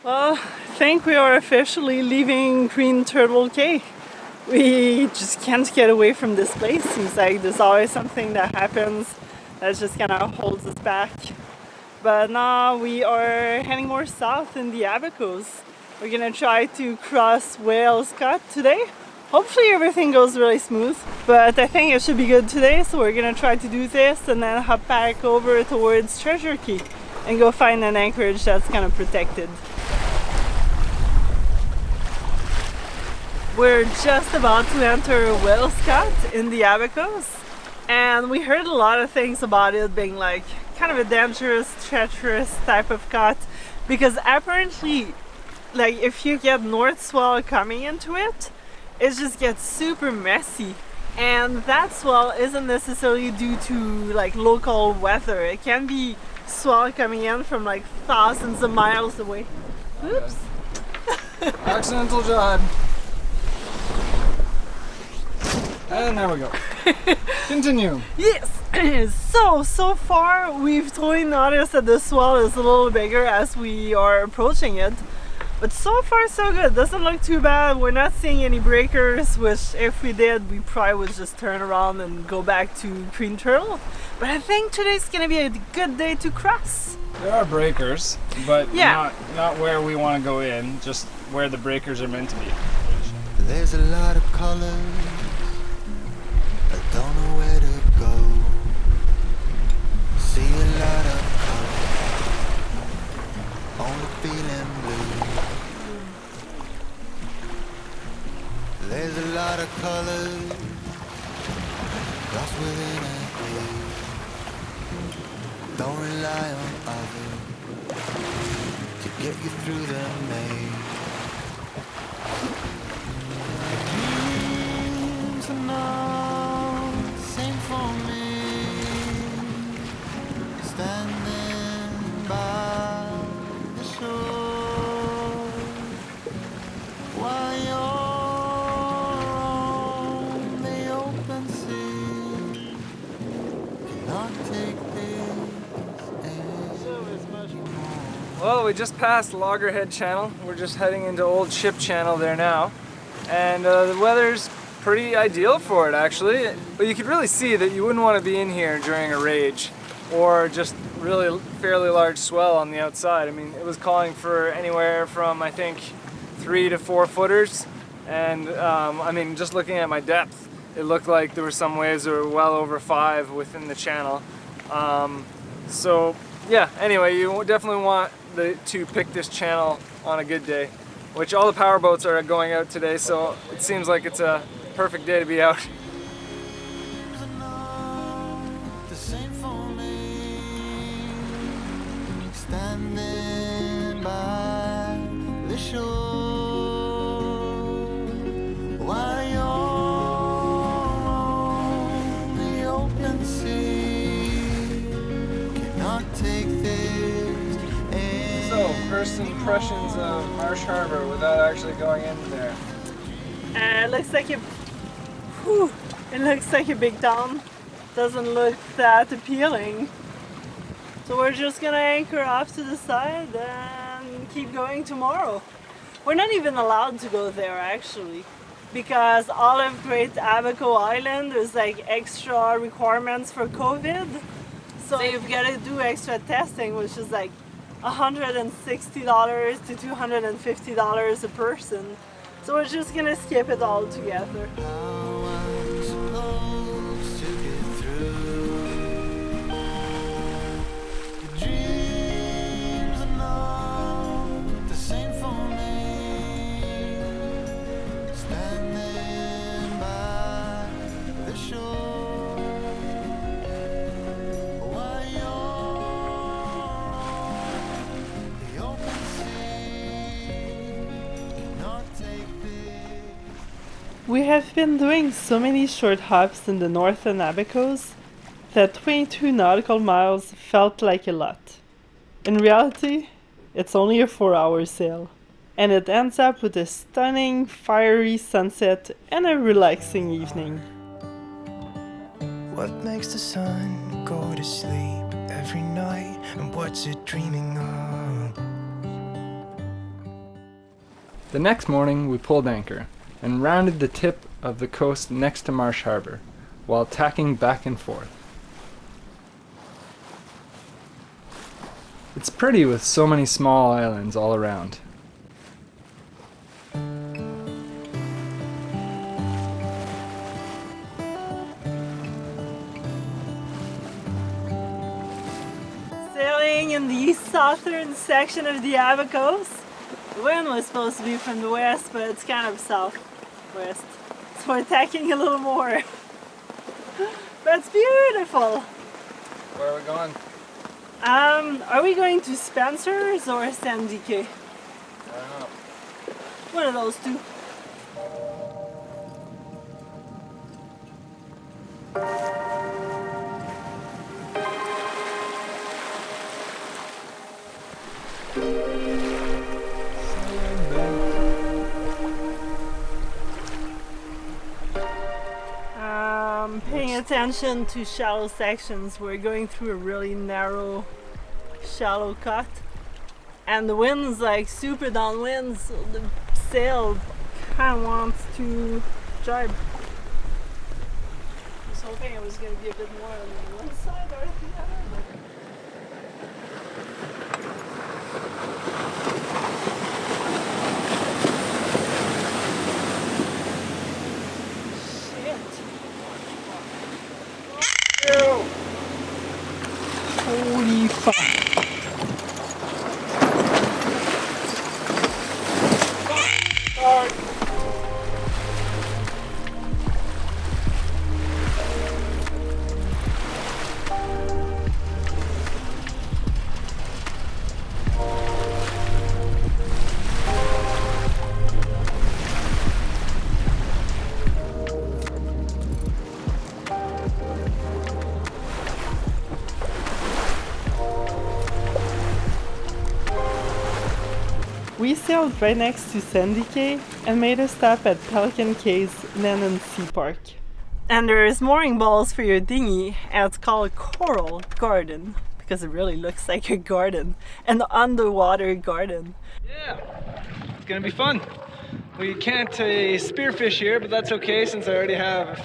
Well, I think we are officially leaving Green Turtle Cay. We just can't get away from this place. Seems like there's always something that happens that just kind of holds us back. But now we are heading more south in the Abacos. We're gonna try to cross Whale's Cut today. Hopefully everything goes really smooth, but I think it should be good today, so we're gonna try to do this and then hop back over towards Treasure Cay and go find an anchorage that's kind of protected. We're just about to enter Whale's Cut in the Abacos, and we heard a lot of things about it being like kind of a dangerous, treacherous type of cut, because apparently like if you get north swell coming into it, it just gets super messy, and that swell isn't necessarily due to like local weather. It can be swell coming in from like thousands of miles away. Oops. Accidental John. And there we go. Continue. Yes. So far we've totally noticed that the swell is a little bigger as we are approaching it. But so far so good. Doesn't look too bad. We're not seeing any breakers, which if we did, we probably would just turn around and go back to Green Turtle. But I think today's gonna be a good day to cross. There are breakers, but yeah, not where we want to go in, just where the breakers are meant to be. There's a lot of colors, I don't know where to go. See a lot of colors, only feeling blue. There's a lot of colors, lost within a haze. Don't rely on others to get you through the maze. Dreams are not the same for me. Standing by the shore while you're on the open sea. Cannot take this anymore. Well, we just passed Loggerhead Channel. We're just heading into Old Ship Channel there now. And the weather's pretty ideal for it, actually. But you could really see that you wouldn't want to be in here during a rage or just really fairly large swell on the outside. I mean, it was calling for anywhere from, I think, 3 to 4 footers. And I mean, just looking at my depth, it looked like there were some waves that were well over 5 within the channel. So yeah, anyway, you definitely want to pick this channel on a good day, which all the power boats are going out today, so it seems like it's a perfect day to be out. The same for me. Standing by the shore while you're on the open sea. Cannot take this anymore. So, first impressions of Marsh Harbour without actually going in there. It looks like a big town. Doesn't look that appealing. So we're just gonna anchor off to the side and keep going tomorrow. We're not even allowed to go there actually, because all of Great Abaco Island there's like extra requirements for COVID. So you've got to do extra testing, which is like $160 to $250 a person. So we're just gonna skip it all together. How I'm supposed to get through. The dreams are not the same for me. Standing by the shore while you're on the open sea. Cannot take this. We have been doing so many short hops in the Northern Abacos that 22 nautical miles felt like a lot. In reality, it's only a 4-hour sail, and it ends up with a stunning, fiery sunset and a relaxing evening. What makes the sun go to sleep every night, and what's it dreaming of? The next morning we pulled anchor and rounded the tip of the coast next to Marsh Harbour while tacking back and forth. It's pretty with so many small islands all around. Sailing in the southern section of the Abacos. The wind was supposed to be from the west, but it's kind of southwest. So we're tacking a little more. But it's beautiful. Where are we going? Are we going to Spencer's or Sandy Cay? I don't know. One of those two. Paying attention to shallow sections. We're going through a really narrow, shallow cut, and the wind's like super downwind, so the sail kind of wants to jibe. I was hoping it was going to be a bit more on one side or the other. Holy fuck. We sailed right next to Sandy Cay and made a stop at Pelican Cays Land and Sea Park. And there's mooring balls for your dinghy, and it's called Coral Garden because it really looks like a garden, an underwater garden. Yeah, it's gonna be fun. We can't spearfish here, but that's okay since I already have a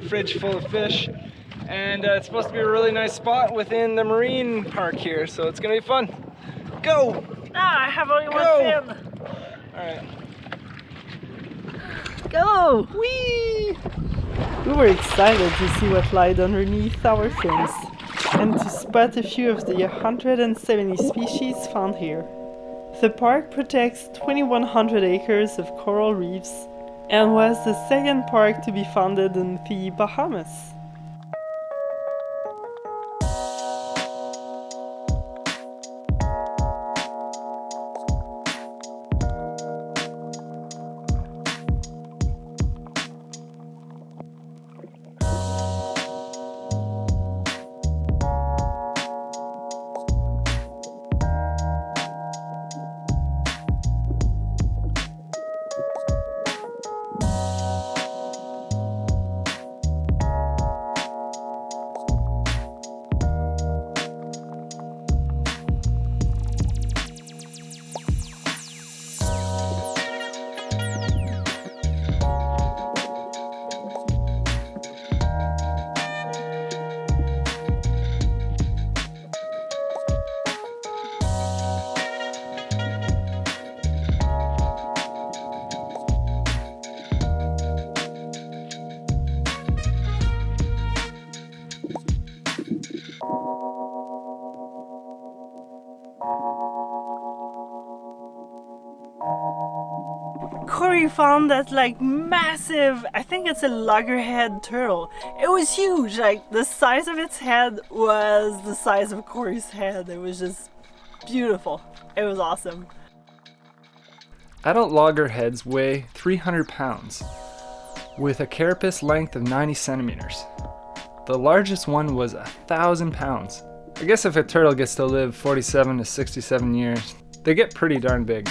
fridge full of fish. And it's supposed to be a really nice spot within the marine park here, so it's gonna be fun. Go! Ah, I have only Go! one fin. Alright. Go! Whee! We were excited to see what lied underneath our fins and to spot a few of the 170 species found here. The park protects 2,100 acres of coral reefs and was the second park to be founded in the Bahamas. Corey found that like massive, I think it's a loggerhead turtle. It was huge, like the size of its head was the size of Corey's head. It was just beautiful. It was awesome. Adult loggerheads weigh 300 pounds with a carapace length of 90 centimeters. The largest one was 1,000 pounds. I guess if a turtle gets to live 47 to 67 years, they get pretty darn big.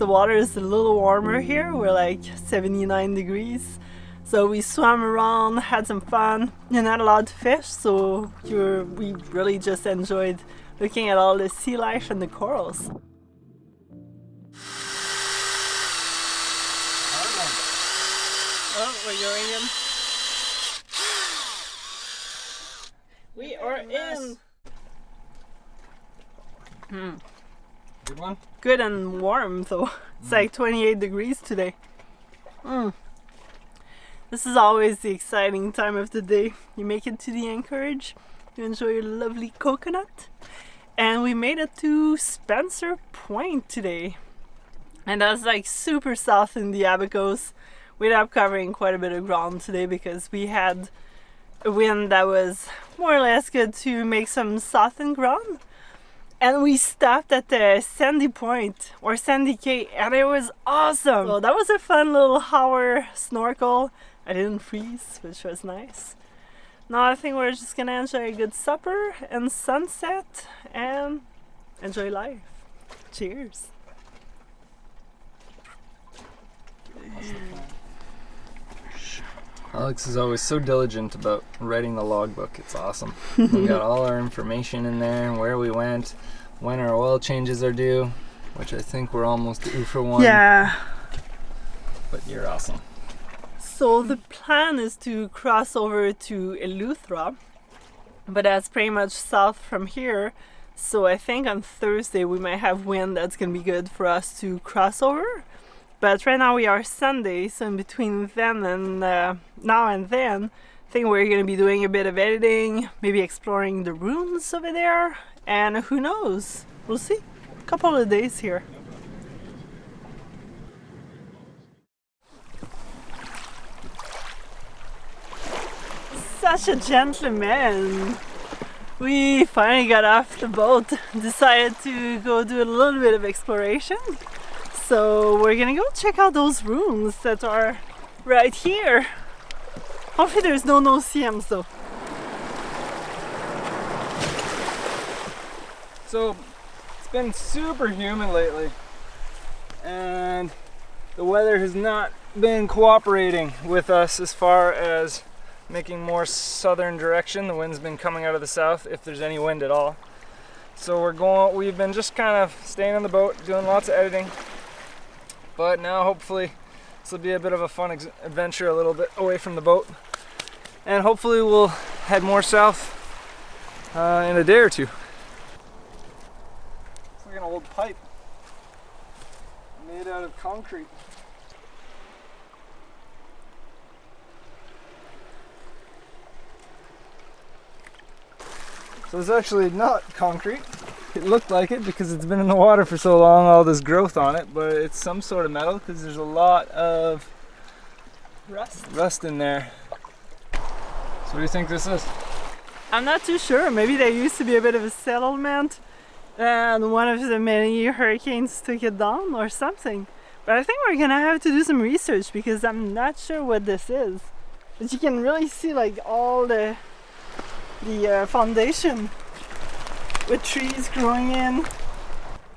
the water is a little warmer here. We're like 79 degrees. So we swam around, had some fun. You're not allowed to fish, so we really just enjoyed looking at all the sea life and the corals. Oh, we're going in. We are in. Good one? Good and warm though. It's like 28 degrees today. This is always the exciting time of the day. You make it to the anchorage, you enjoy your lovely coconut, and we made it to Spencer Point today. And that's like super south in the Abacos. We ended up covering quite a bit of ground today because we had a wind that was more or less good to make some softened ground. And we stopped at the Sandy Point or Sandy Cay, and it was awesome. So that was a fun little hour snorkel. I didn't freeze, which was nice. Now I think we're just gonna enjoy a good supper and sunset and enjoy life. Cheers. Alex is always so diligent about writing the logbook. It's awesome. We got all our information in there, where we went, when our oil changes are due, which I think we're almost due for one. Yeah. But you're awesome. So the plan is to cross over to Eleuthera, but that's pretty much south from here. So I think on Thursday we might have wind that's gonna be good for us to cross over. But right now we are Sunday, so in between then and now and then, I think we're gonna be doing a bit of editing, maybe exploring the ruins over there, and who knows? We'll see. A couple of days here. Such a gentleman. We finally got off the boat, decided to go do a little bit of exploration. So we're gonna go check out those rooms that are right here. Hopefully there's no no-see-ums though. So it's been super humid lately, and the weather has not been cooperating with us as far as making more southern direction. The wind's been coming out of the south, if there's any wind at all. So we've been just kind of staying on the boat, doing lots of editing. But now hopefully this will be a bit of a fun adventure, a little bit away from the boat. And hopefully we'll head more south in a day or two. It's like an old pipe made out of concrete. So it's actually not concrete. It looked like it because it's been in the water for so long, all this growth on it, but it's some sort of metal because there's a lot of rust in there. So what do you think this is? I'm not too sure. Maybe there used to be a bit of a settlement and one of the many hurricanes took it down or something. But I think we're gonna have to do some research because I'm not sure what this is. But you can really see like all the foundation with trees growing in.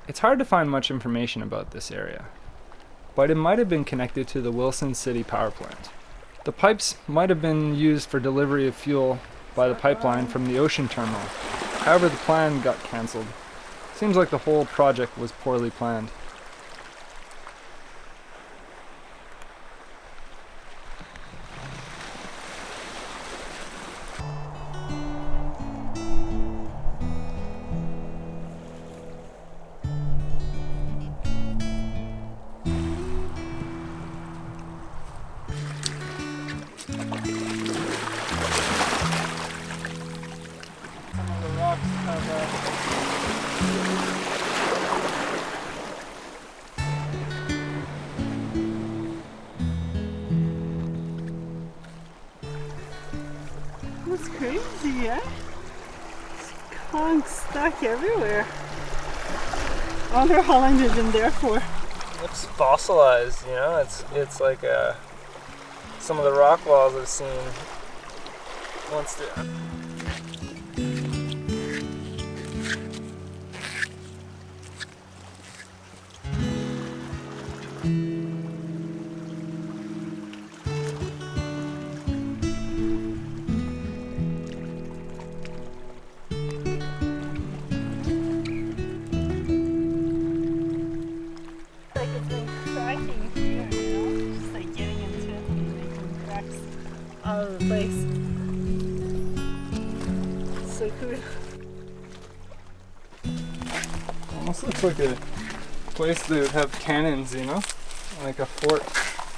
It's hard to find much information about this area, but it might have been connected to the Wilson City power plant. The pipes might have been used for delivery of fuel by the pipeline from the ocean terminal. However, the plan got cancelled. Seems like the whole project was poorly planned. That's crazy, eh? Conch stuck everywhere. I wonder how long they've been there for. Looks fossilized, you know. It's like some of the rock walls I've seen once. food. Almost looks like a place that would have cannons, you know? Like a fort.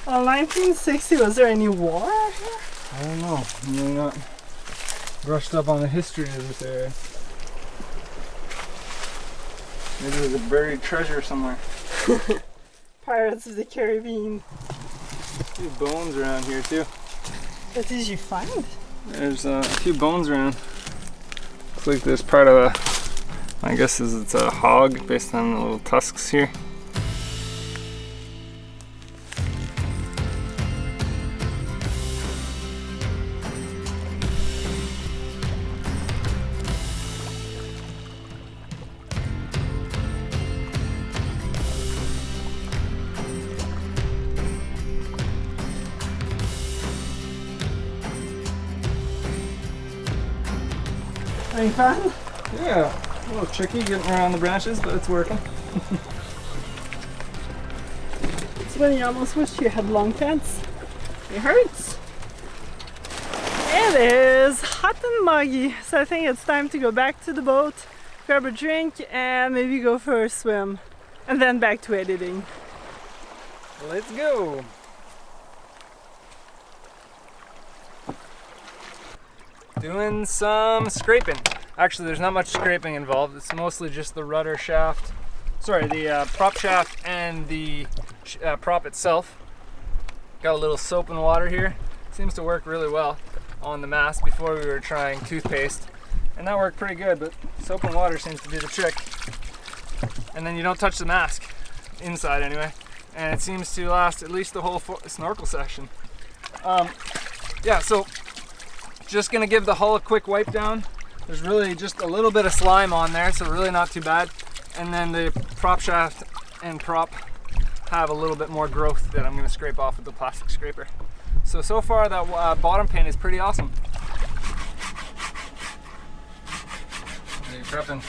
Well, 1960, was there any war here? I don't know. I'm really not brushed up on the history of this area. Maybe there's a buried treasure somewhere. Pirates of the Caribbean. A few bones around here too. What did you find? There's a few bones around. Looks like there's part of a, I guess it's a hog based on the little tusks here. Having fun? Yeah, a little tricky getting around the branches, but it's working. It's when you almost wish you had long pants. It hurts. It is hot and muggy, so I think it's time to go back to the boat, grab a drink, and maybe go for a swim. And then back to editing. Let's go! Doing some scraping. Actually, there's not much scraping involved. It's mostly just the rudder shaft. Sorry, the prop shaft and the prop itself. Got a little soap and water here. Seems to work really well on the mast. Before we were trying toothpaste, and that worked pretty good, but soap and water seems to do the trick. And then you don't touch the mask, inside anyway. And it seems to last at least the whole snorkel session. Yeah, so just gonna give the hull a quick wipe down. There's really just a little bit of slime on there, so really not too bad. And then the prop shaft and prop have a little bit more growth that I'm gonna scrape off with the plastic scraper. So far that bottom paint is pretty awesome. What are you prepping?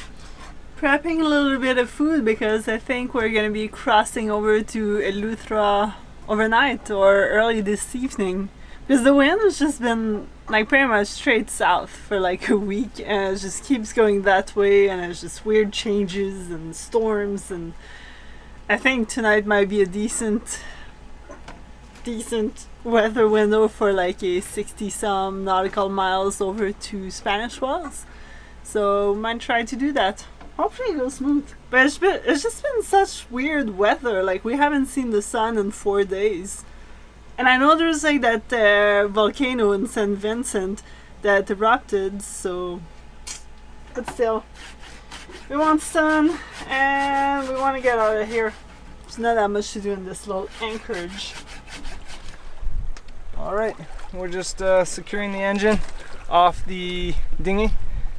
Prepping a little bit of food because I think we're gonna be crossing over to Eleuthera overnight or early this evening. Because the wind has just been like pretty much straight south for like a week, and it just keeps going that way, and it's just weird changes and storms, and I think tonight might be a decent weather window for like a 60 some nautical miles over to Spanish Wells. So might try to do that. Hopefully it goes smooth. But it's just been such weird weather. Like we haven't seen the sun in 4 days. And I know there's like that volcano in St. Vincent that erupted, so... But still, we want sun and we want to get out of here. There's not that much to do in this little anchorage. Alright, we're just securing the engine off the dinghy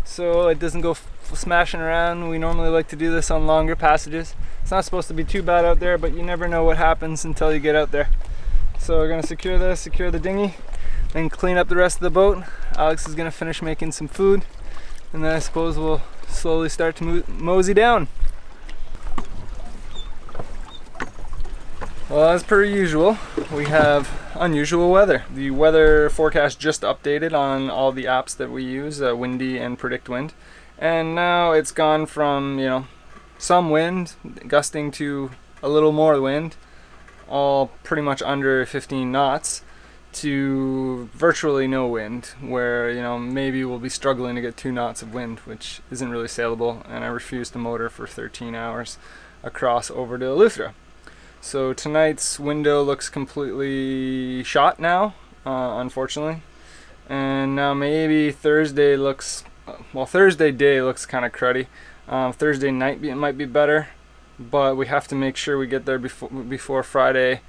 so it doesn't go smashing around. We normally like to do this on longer passages. It's not supposed to be too bad out there, but you never know what happens until you get out there. So we're gonna secure this, secure the dinghy, then clean up the rest of the boat. Alex is gonna finish making some food, and then I suppose we'll slowly start to mosey down. Well, as per usual, we have unusual weather. The weather forecast just updated on all the apps that we use, Windy and Predict Wind. And now it's gone from, you know, some wind, gusting to a little more wind, all pretty much under 15 knots, to virtually no wind, where, you know, maybe we'll be struggling to get 2 knots of wind, which isn't really sailable, and I refuse to motor for 13 hours across over to Eleuthera. So tonight's window looks completely shot now, unfortunately, and now maybe Thursday looks, well, Thursday day looks kind of cruddy. Thursday night it might be better, but we have to make sure we get there before Friday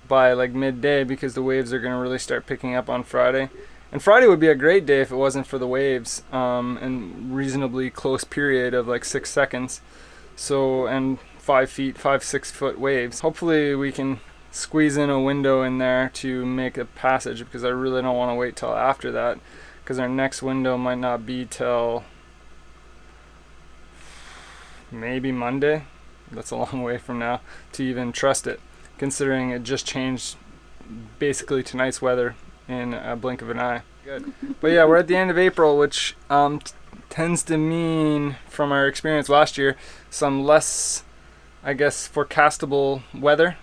by like midday, because the waves are going to really start picking up on Friday. And Friday would be a great day if it wasn't for the waves, and reasonably close period of like 6 seconds. So, and 6 foot waves. Hopefully we can squeeze in a window in there to make a passage, because I really don't want to wait till after that, because our next window might not be till maybe Monday. That's a long way from now to even trust it, considering it just changed basically tonight's weather in a blink of an eye. Good. But yeah, we're at the end of April, which tends to mean, from our experience last year, some less, I guess, forecastable weather.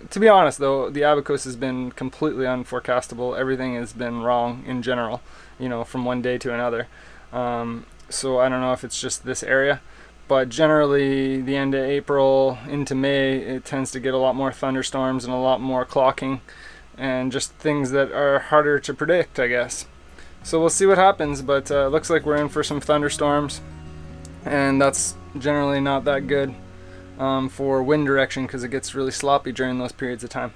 To be honest though, the Abacos has been completely unforecastable. Everything has been wrong in general, you know, from one day to another. So I don't know if it's just this area, but generally the end of April into May, it tends to get a lot more thunderstorms and a lot more clocking and just things that are harder to predict, I guess. So we'll see what happens, but looks like we're in for some thunderstorms, and that's generally not that good for wind direction because it gets really sloppy during those periods of time.